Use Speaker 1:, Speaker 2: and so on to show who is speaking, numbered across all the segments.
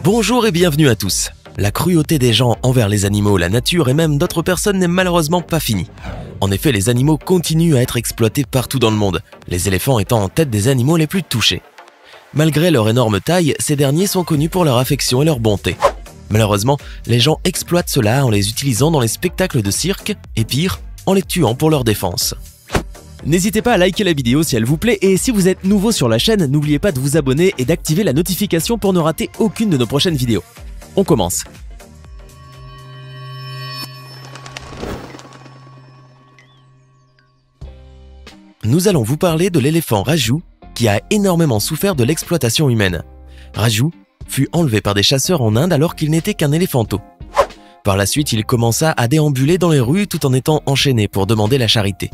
Speaker 1: Bonjour et bienvenue à tous. La cruauté des gens envers les animaux, la nature et même d'autres personnes n'est malheureusement pas finie. En effet, les animaux continuent à être exploités partout dans le monde, les éléphants étant en tête des animaux les plus touchés. Malgré leur énorme taille, ces derniers sont connus pour leur affection et leur bonté. Malheureusement, les gens exploitent cela en les utilisant dans les spectacles de cirque et pire, en les tuant pour leur défense.
Speaker 2: N'hésitez pas à liker la vidéo si elle vous plaît et si vous êtes nouveau sur la chaîne, n'oubliez pas de vous abonner et d'activer la notification pour ne rater aucune de nos prochaines vidéos. On commence.
Speaker 1: Nous allons vous parler de l'éléphant Raju qui a énormément souffert de l'exploitation humaine. Raju fut enlevé par des chasseurs en Inde alors qu'il n'était qu'un éléphanteau. Par la suite, il commença à déambuler dans les rues tout en étant enchaîné pour demander la charité.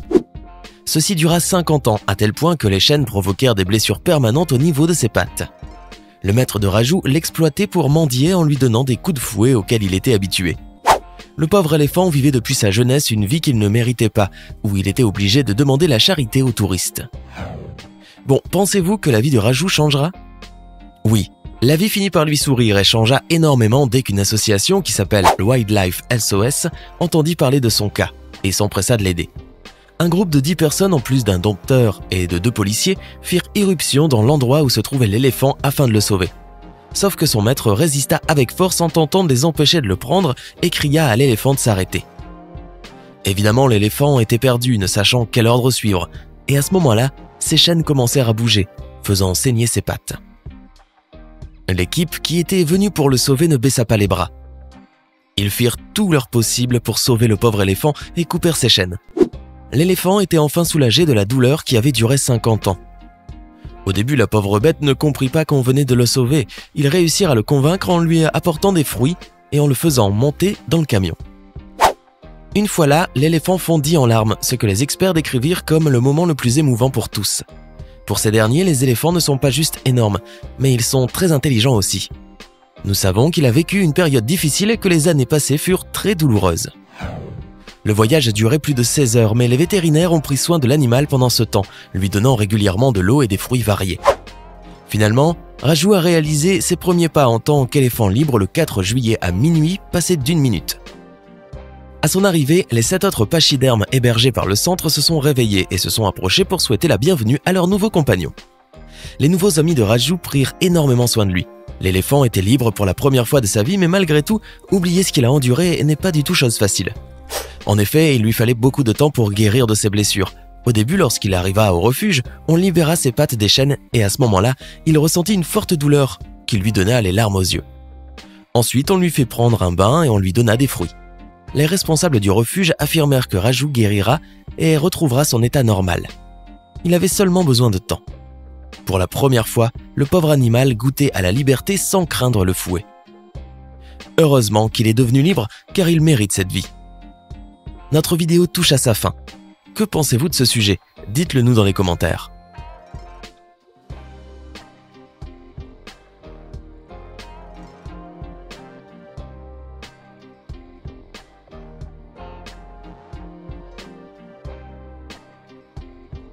Speaker 1: Ceci dura 50 ans, à tel point que les chaînes provoquèrent des blessures permanentes au niveau de ses pattes. Le maître de Raju l'exploitait pour mendier en lui donnant des coups de fouet auxquels il était habitué. Le pauvre éléphant vivait depuis sa jeunesse une vie qu'il ne méritait pas, où il était obligé de demander la charité aux touristes. Bon, pensez-vous que la vie de Raju changera? Oui, la vie finit par lui sourire et changea énormément dès qu'une association qui s'appelle Wildlife SOS entendit parler de son cas et s'empressa de l'aider. Un groupe de 10 personnes en plus d'un dompteur et de 2 policiers firent irruption dans l'endroit où se trouvait l'éléphant afin de le sauver. Sauf que son maître résista avec force en tentant de les empêcher de le prendre et cria à l'éléphant de s'arrêter. Évidemment, l'éléphant était perdu, ne sachant quel ordre suivre, et à ce moment-là, ses chaînes commencèrent à bouger, faisant saigner ses pattes. L'équipe qui était venue pour le sauver ne baissa pas les bras. Ils firent tout leur possible pour sauver le pauvre éléphant et coupèrent ses chaînes. L'éléphant était enfin soulagé de la douleur qui avait duré 50 ans. Au début, la pauvre bête ne comprit pas qu'on venait de le sauver. Ils réussirent à le convaincre en lui apportant des fruits et en le faisant monter dans le camion. Une fois là, l'éléphant fondit en larmes, ce que les experts décrivirent comme le moment le plus émouvant pour tous. Pour ces derniers, les éléphants ne sont pas juste énormes, mais ils sont très intelligents aussi. Nous savons qu'il a vécu une période difficile et que les années passées furent très douloureuses. Le voyage a duré plus de 16 heures, mais les vétérinaires ont pris soin de l'animal pendant ce temps, lui donnant régulièrement de l'eau et des fruits variés. Finalement, Raju a réalisé ses premiers pas en tant qu'éléphant libre le 4 juillet à minuit, passé d'1 minute. À son arrivée, les 7 autres pachydermes hébergés par le centre se sont réveillés et se sont approchés pour souhaiter la bienvenue à leur nouveau compagnon. Les nouveaux amis de Raju prirent énormément soin de lui. L'éléphant était libre pour la première fois de sa vie, mais malgré tout, oublier ce qu'il a enduré n'est pas du tout chose facile. En effet, il lui fallait beaucoup de temps pour guérir de ses blessures. Au début, lorsqu'il arriva au refuge, on libéra ses pattes des chaînes et à ce moment-là, il ressentit une forte douleur qui lui donna les larmes aux yeux. Ensuite, on lui fit prendre un bain et on lui donna des fruits. Les responsables du refuge affirmèrent que Raju guérira et retrouvera son état normal. Il avait seulement besoin de temps. Pour la première fois, le pauvre animal goûtait à la liberté sans craindre le fouet. Heureusement qu'il est devenu libre car il mérite cette vie. Notre vidéo touche à sa fin. Que pensez-vous de ce sujet? Dites-le nous dans les commentaires.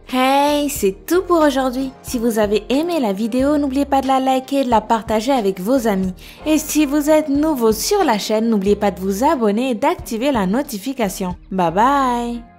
Speaker 3: Hey, c'est tout pour aujourd'hui. Si vous avez aimé la vidéo, n'oubliez pas de la liker et de la partager avec vos amis. Et si vous êtes nouveau sur la chaîne, n'oubliez pas de vous abonner et d'activer la notification. Bye bye!